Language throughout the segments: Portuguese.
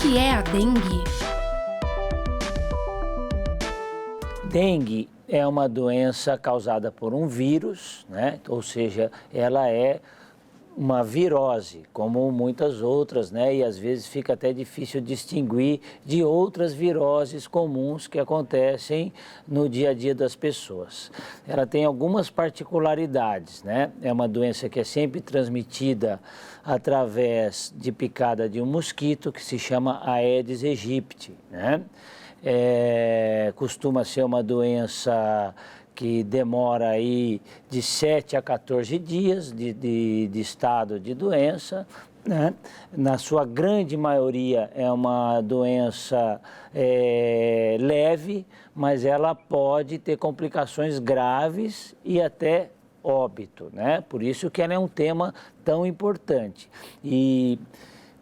que é a dengue? Dengue é uma doença causada por um vírus, né? Ou seja, ela é uma virose, como muitas outras, né? E às vezes fica até difícil distinguir de outras viroses comuns que acontecem no dia a dia das pessoas. Ela tem algumas particularidades, né? É uma doença que é sempre transmitida através de picada de um mosquito que se chama Aedes aegypti, né? Costuma ser uma doença que demora aí de 7 a 14 dias de estado de doença, né? Na sua grande maioria é uma doença leve, mas ela pode ter complicações graves e até óbito, né? Por isso que ela é um tema tão importante. E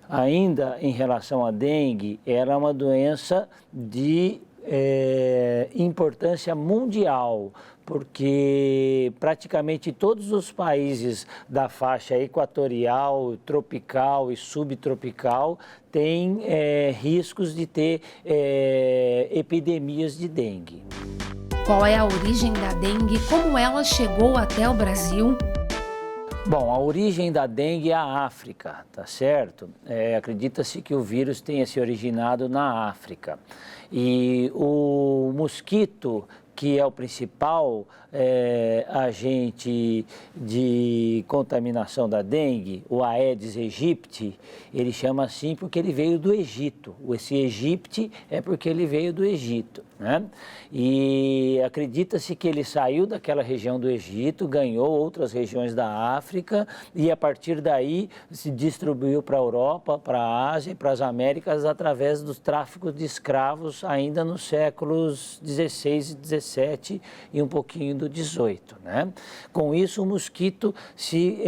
ainda em relação à dengue, ela é uma doença de importância mundial, porque praticamente todos os países da faixa equatorial, tropical e subtropical têm riscos de ter epidemias de dengue. Qual é a origem da dengue e como ela chegou até o Brasil? Bom, a origem da dengue é a África, tá certo? Acredita-se que o vírus tenha se originado na África. E o mosquito, que é o principal agente de contaminação da dengue, o Aedes aegypti, ele chama assim porque ele veio do Egito. Esse aegypti é porque ele veio do Egito, né? E acredita-se que ele saiu daquela região do Egito, ganhou outras regiões da África e a partir daí se distribuiu para a Europa, para a Ásia e para as Américas através dos tráficos de escravos ainda nos séculos 16 e 17 e um pouquinho do 18, né? Com isso o mosquito se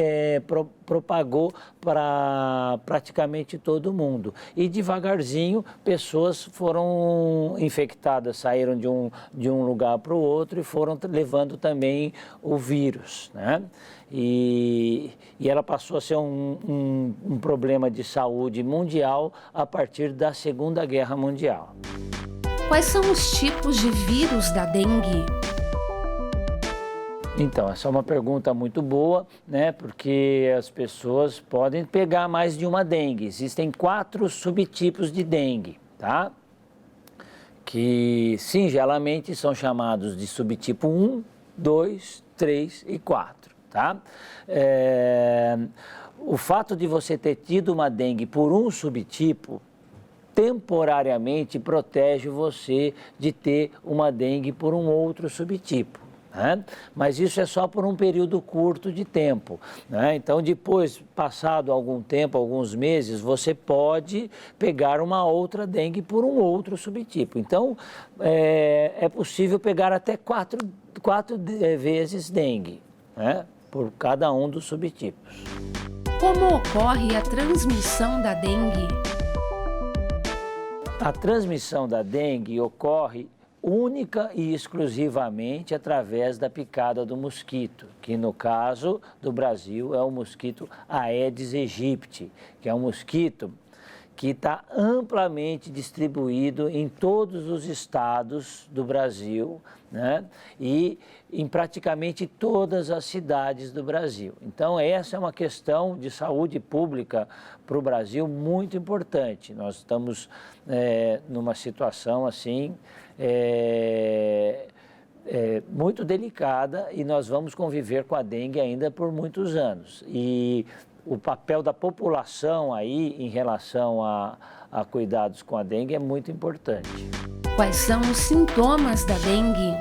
propagou para praticamente todo mundo e devagarzinho pessoas foram infectadas, saíram de um lugar para o outro e foram levando também o vírus, né? E ela passou a ser um problema de saúde mundial a partir da Segunda Guerra Mundial. Quais são os tipos de vírus da dengue? Então, essa é uma pergunta muito boa, né? Porque as pessoas podem pegar mais de uma dengue. Existem 4 subtipos de dengue, tá? Que singelamente são chamados de subtipo 1, 2, 3 e 4, tá? O fato de você ter tido uma dengue por um subtipo temporariamente protege você de ter uma dengue por um outro subtipo, né? Mas isso é só por um período curto de tempo, né? Então, depois, passado algum tempo, alguns meses, você pode pegar uma outra dengue por um outro subtipo. Então, é possível pegar até 4 vezes dengue, né? Por cada um dos subtipos. Como ocorre a transmissão da dengue? A transmissão da dengue ocorre única e exclusivamente através da picada do mosquito, que no caso do Brasil é o mosquito Aedes aegypti, que é um mosquito que está amplamente distribuído em todos os estados do Brasil, né? E em praticamente todas as cidades do Brasil. Então, essa é uma questão de saúde pública para o Brasil muito importante. Nós estamos numa situação assim muito delicada e nós vamos conviver com a dengue ainda por muitos anos. E o papel da população aí em relação a cuidados com a dengue é muito importante. Quais são os sintomas da dengue?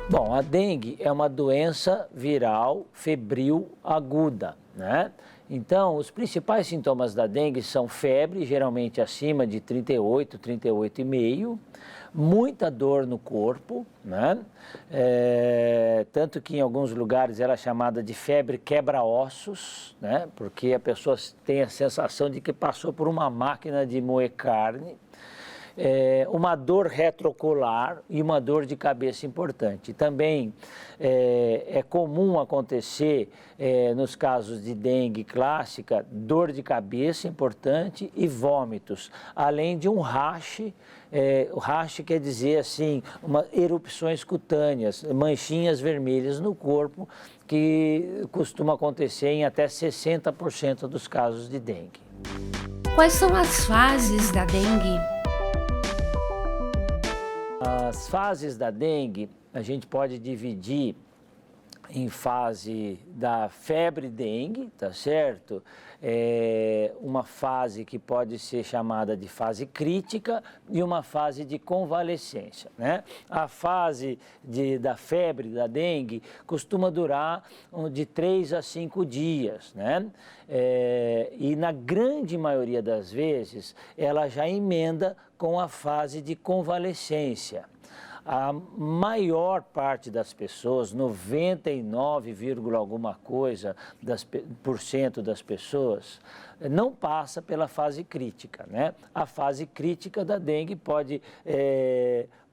Bom, a dengue é uma doença viral febril aguda, né? Então, os principais sintomas da dengue são febre, geralmente acima de 38, 38,5, muita dor no corpo, né? Tanto que em alguns lugares ela é chamada de febre quebra-ossos, né? Porque a pessoa tem a sensação de que passou por uma máquina de moer carne. uma dor retroocular e uma dor de cabeça importante. Também é comum acontecer, nos casos de dengue clássica, dor de cabeça importante e vômitos, além de um rash. O rash quer dizer assim, erupções cutâneas, manchinhas vermelhas no corpo, que costuma acontecer em até 60% dos casos de dengue. Quais são as fases da dengue? As fases da dengue a gente pode dividir em fase da febre dengue, tá certo? Uma fase que pode ser chamada de fase crítica e uma fase de convalescência, né? A fase da febre da dengue costuma durar de 3 a 5 dias, né? E na grande maioria das vezes ela já emenda com a fase de convalescência. A maior parte das pessoas, 99, alguma coisa por cento das pessoas, não passa pela fase crítica, né? A fase crítica da dengue pode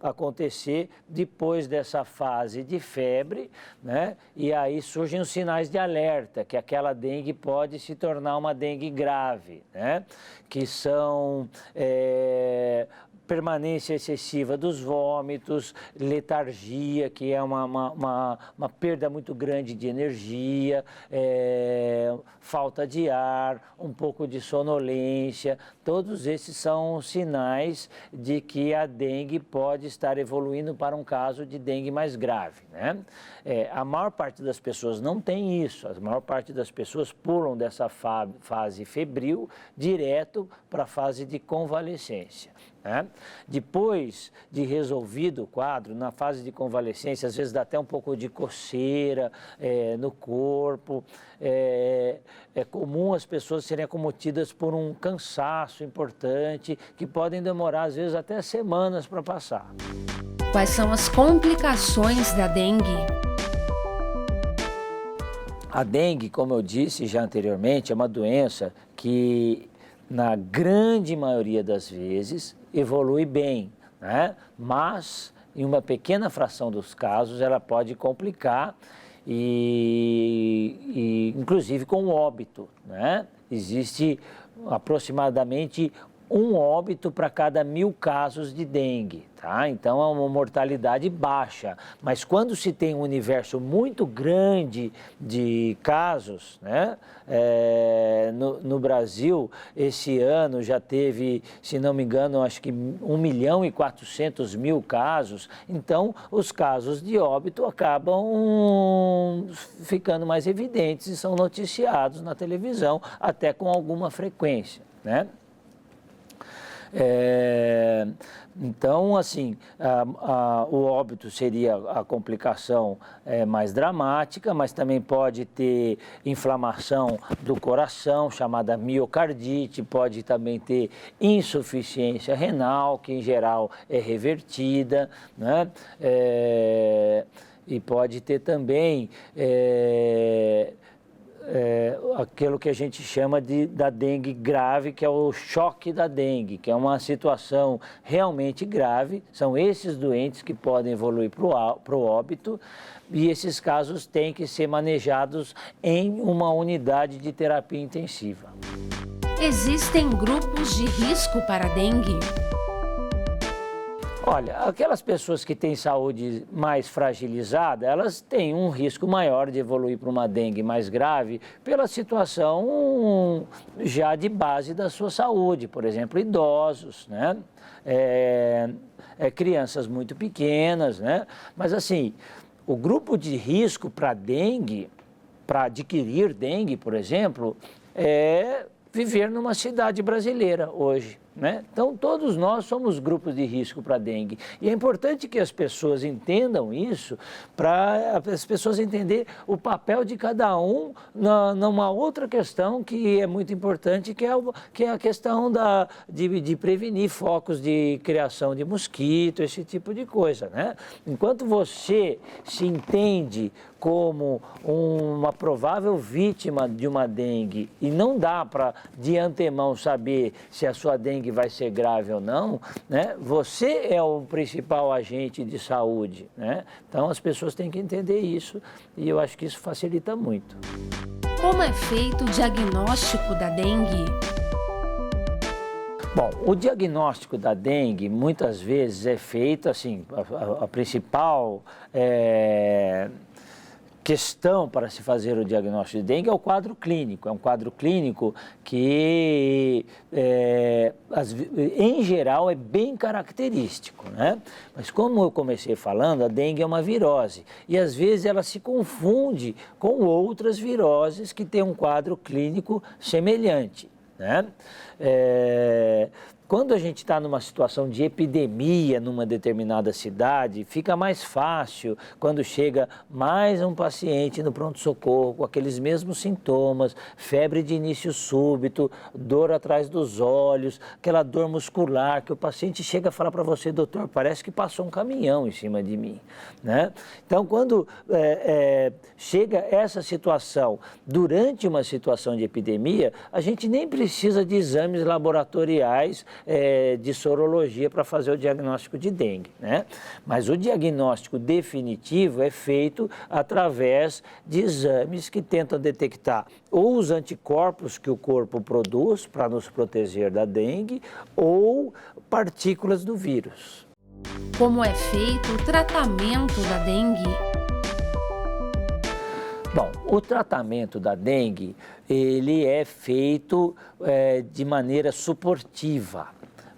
acontecer depois dessa fase de febre, né? E aí surgem os sinais de alerta, que aquela dengue pode se tornar uma dengue grave, né? Que são permanência excessiva dos vômitos, letargia, que é uma perda muito grande de energia, falta de ar, um pouco de sonolência. Todos esses são sinais de que a dengue pode estar evoluindo para um caso de dengue mais grave, né? A maior parte das pessoas não tem isso, a maior parte das pessoas pulam dessa fase febril direto para a fase de convalescência, né? Depois de resolvido o quadro, na fase de convalescência, às vezes dá até um pouco de coceira no corpo. É comum as pessoas serem acometidas por um cansaço importante, que podem demorar, às vezes, até semanas para passar. Quais são as complicações da dengue? A dengue, como eu disse já anteriormente, é uma doença que, na grande maioria das vezes, evolui bem, né? Mas, em uma pequena fração dos casos, ela pode complicar inclusive com óbito, né? Existe aproximadamente um óbito para cada 1000 casos de dengue, tá? Então é uma mortalidade baixa, mas quando se tem um universo muito grande de casos, né? No Brasil, esse ano já teve, se não me engano, acho que 1.400.000 casos, então os casos de óbito acabam ficando mais evidentes e são noticiados na televisão, até com alguma frequência, né? Então, assim, o óbito seria a complicação mais dramática, mas também pode ter inflamação do coração, chamada miocardite, pode também ter insuficiência renal, que em geral é revertida, né? E pode ter também aquilo que a gente chama da dengue grave, que é o choque da dengue, que é uma situação realmente grave. São esses doentes que podem evoluir para o óbito, e esses casos têm que ser manejados em uma unidade de terapia intensiva. Existem grupos de risco para a dengue? Olha, aquelas pessoas que têm saúde mais fragilizada, elas têm um risco maior de evoluir para uma dengue mais grave pela situação já de base da sua saúde, por exemplo, idosos, né? Crianças muito pequenas, né? Mas assim, o grupo de risco para dengue, para adquirir dengue, por exemplo, é viver numa cidade brasileira hoje, né? Então, todos nós somos grupos de risco para dengue. E é importante que as pessoas entendam isso, para as pessoas entenderem o papel de cada um numa outra questão que é muito importante, que é a questão de prevenir focos de criação de mosquito, esse tipo de coisa, né? Enquanto você se entende como uma provável vítima de uma dengue e não dá para, de antemão, saber se a sua dengue dengue vai ser grave ou não, né? Você é o principal agente de saúde, né? Então as pessoas têm que entender isso e eu acho que isso facilita muito. Como é feito o diagnóstico da dengue? Bom, o diagnóstico da dengue muitas vezes é feito assim, a principal questão para se fazer o diagnóstico de dengue é o quadro clínico. É um quadro clínico que, em geral, é bem característico, né? Mas como eu comecei falando, a dengue é uma virose e às vezes ela se confunde com outras viroses que têm um quadro clínico semelhante, né? Quando a gente está numa situação de epidemia numa determinada cidade, fica mais fácil quando chega mais um paciente no pronto-socorro com aqueles mesmos sintomas, febre de início súbito, dor atrás dos olhos, aquela dor muscular, que o paciente chega a falar para você, doutor, parece que passou um caminhão em cima de mim, né? Então, quando chega essa situação durante uma situação de epidemia, a gente nem precisa de exames laboratoriais de sorologia para fazer o diagnóstico de dengue, né? Mas o diagnóstico definitivo é feito através de exames que tentam detectar ou os anticorpos que o corpo produz para nos proteger da dengue ou partículas do vírus. Como é feito o tratamento da dengue? Bom, o tratamento da dengue, ele é feito de maneira suportiva.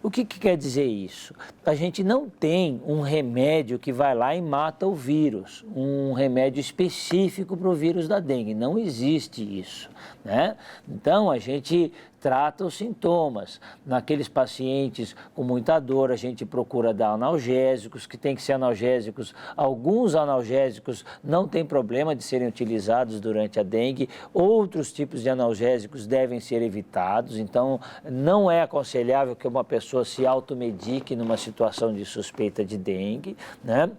O que quer dizer isso? A gente não tem um remédio que vai lá e mata o vírus, um remédio específico para o vírus da dengue, não existe isso, né? Então, a gente trata os sintomas. Naqueles pacientes com muita dor, a gente procura dar analgésicos, que tem que ser analgésicos. Alguns analgésicos não tem problema de serem utilizados durante a dengue, outros tipos de analgésicos devem ser evitados, então não é aconselhável que uma pessoa se automedique numa situação de suspeita de dengue, né?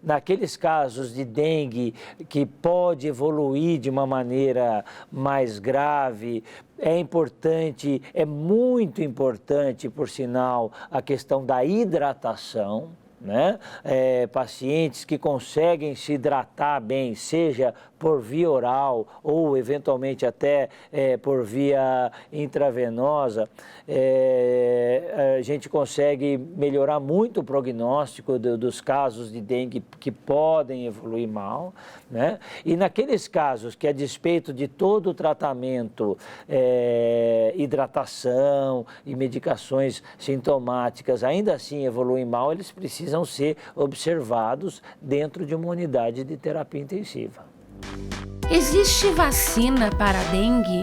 Naqueles casos de dengue que pode evoluir de uma maneira mais grave, é importante, é muito importante, por sinal, a questão da hidratação, né? Pacientes que conseguem se hidratar bem, seja por via oral ou eventualmente até por via intravenosa, a gente consegue melhorar muito o prognóstico dos casos de dengue que podem evoluir mal, né? E naqueles casos que, a despeito de todo o tratamento, hidratação e medicações sintomáticas, ainda assim evoluem mal, eles precisam ser observados dentro de uma unidade de terapia intensiva. Existe vacina para a dengue?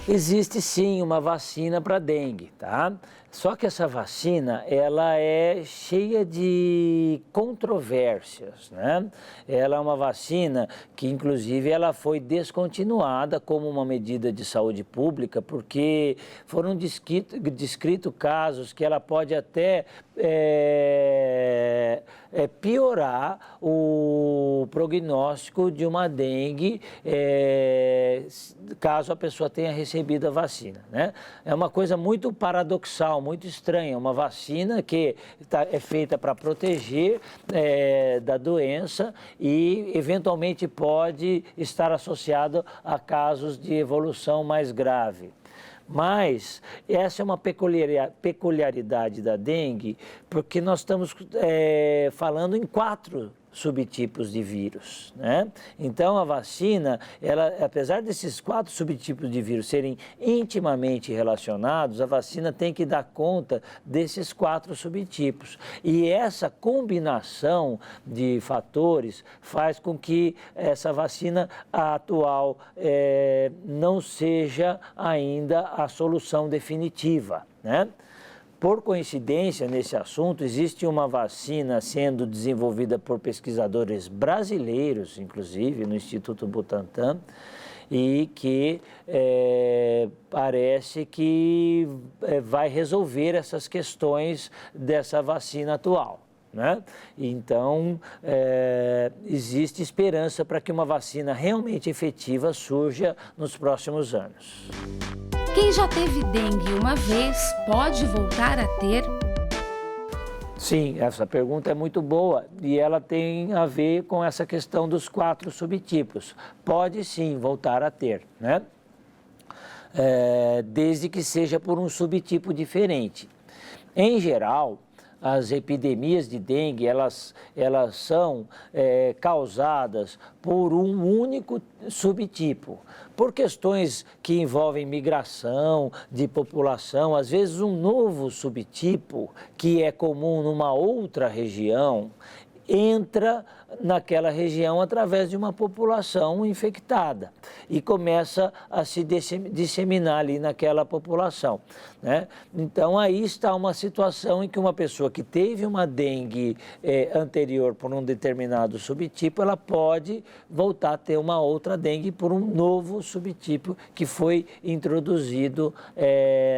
Existe sim uma vacina para dengue, tá? Só que essa vacina, ela é cheia de controvérsias, né? Ela é uma vacina que, inclusive, ela foi descontinuada como uma medida de saúde pública, porque foram descritos casos que ela pode até piorar o prognóstico de uma dengue, caso a pessoa tenha recebido a vacina, né? É uma coisa muito paradoxal, muito estranha, uma vacina que é feita para proteger da doença e eventualmente pode estar associado a casos de evolução mais grave. Mas essa é uma peculiaridade da dengue, porque nós estamos falando em 4 subtipos de vírus, né? Então a vacina, ela, apesar desses 4 subtipos de vírus serem intimamente relacionados, a vacina tem que dar conta desses 4 subtipos. E essa combinação de fatores faz com que essa vacina atual não seja ainda a solução definitiva, né? Por coincidência, nesse assunto, existe uma vacina sendo desenvolvida por pesquisadores brasileiros, inclusive, no Instituto Butantan, e que parece que vai resolver essas questões dessa vacina atual. né? Então, existe esperança para que uma vacina realmente efetiva surja nos próximos anos. Quem já teve dengue uma vez pode voltar a ter? Sim, essa pergunta é muito boa e ela tem a ver com essa questão dos 4 subtipos. Pode sim voltar a ter, né? Desde que seja por um subtipo diferente. Em geral, as epidemias de dengue, elas são causadas por um único subtipo. Por questões que envolvem migração de população, às vezes um novo subtipo, que é comum numa outra região, entra naquela região através de uma população infectada e começa a se disseminar ali naquela população, né? Então, aí está uma situação em que uma pessoa que teve uma dengue anterior por um determinado subtipo, ela pode voltar a ter uma outra dengue por um novo subtipo que foi introduzido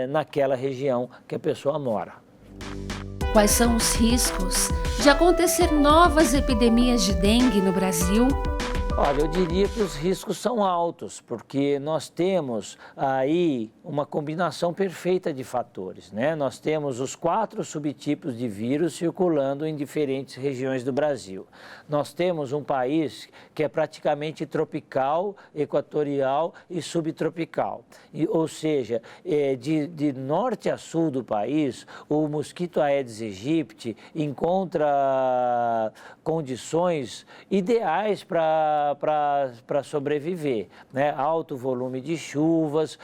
naquela região que a pessoa mora. Quais são os riscos de acontecer novas epidemias de dengue no Brasil? Olha, eu diria que os riscos são altos, porque nós temos aí uma combinação perfeita de fatores, né? Nós temos os 4 subtipos de vírus circulando em diferentes regiões do Brasil. Nós temos um país que é praticamente tropical, equatorial e subtropical. Ou seja, de norte a sul do país, o mosquito Aedes aegypti encontra condições ideais para sobreviver, né? Alto volume de chuvas,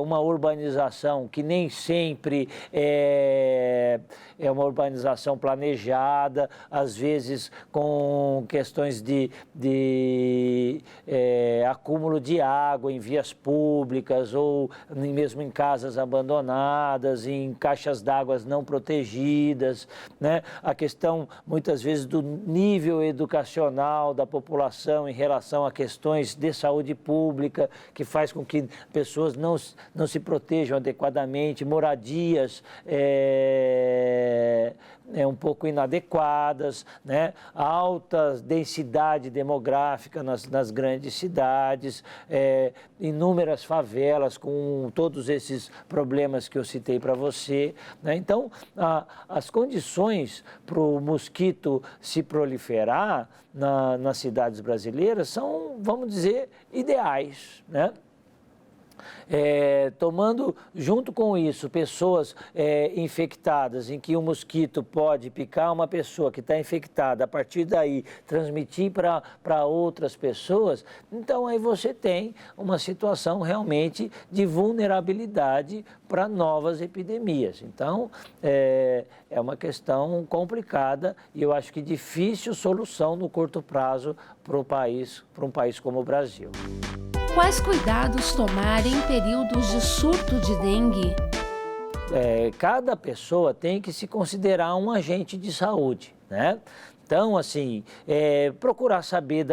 uma urbanização que nem sempre é uma urbanização planejada, às vezes com questões de acúmulo de água em vias públicas ou mesmo em casas abandonadas, em caixas d'água não protegidas, né? A questão muitas vezes do nível educacional da população em relação a questões de saúde pública, que faz com que pessoas não se protejam adequadamente, moradias um pouco inadequadas, né? Alta densidade demográfica nas grandes cidades, inúmeras favelas com todos esses problemas que eu citei para você, né? Então, as condições para o mosquito se proliferar nas cidades brasileiras são, vamos dizer, ideais, né? Tomando junto com isso pessoas infectadas, em que o mosquito pode picar uma pessoa que está infectada, a partir daí transmitir para outras pessoas, então aí você tem uma situação realmente de vulnerabilidade para novas epidemias. Então, é uma questão complicada e eu acho que difícil solução no curto prazo para um país como o Brasil. Quais cuidados tomar em períodos de surto de dengue? Cada pessoa tem que se considerar um agente de saúde, né? Então, assim, procurar saber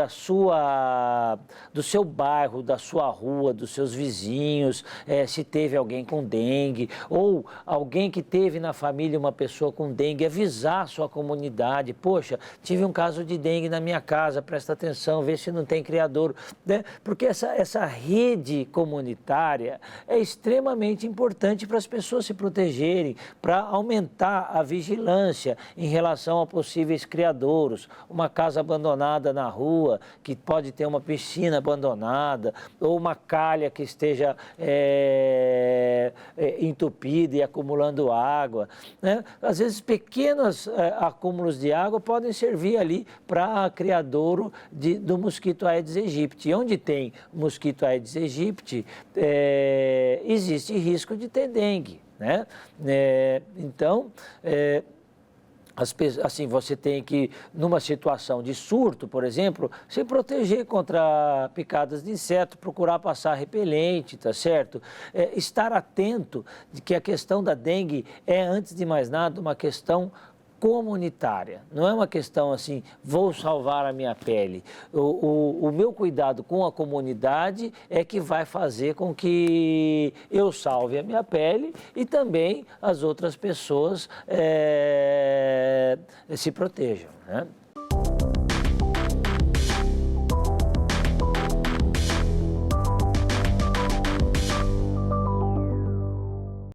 do seu bairro, da sua rua, dos seus vizinhos, se teve alguém com dengue, ou alguém que teve na família uma pessoa com dengue, avisar a sua comunidade, poxa, tive um caso de dengue na minha casa, presta atenção, vê se não tem criadouro, né? Porque essa rede comunitária é extremamente importante para as pessoas se protegerem, para aumentar a vigilância em relação a possíveis criadouros. Uma casa abandonada na rua, que pode ter uma piscina abandonada, ou uma calha que esteja entupida e acumulando água, né? Às vezes pequenos acúmulos de água podem servir ali para criadouro do mosquito Aedes aegypti. Onde tem mosquito Aedes aegypti, existe risco de ter dengue, né? Então, assim, você tem que, numa situação de surto, por exemplo, se proteger contra picadas de inseto, procurar passar repelente, tá certo? Estar atento de que a questão da dengue é, antes de mais nada, uma questão comunitária. Não é uma questão assim, vou salvar a minha pele. O meu cuidado com a comunidade é que vai fazer com que eu salve a minha pele e também as outras pessoas se protejam, né?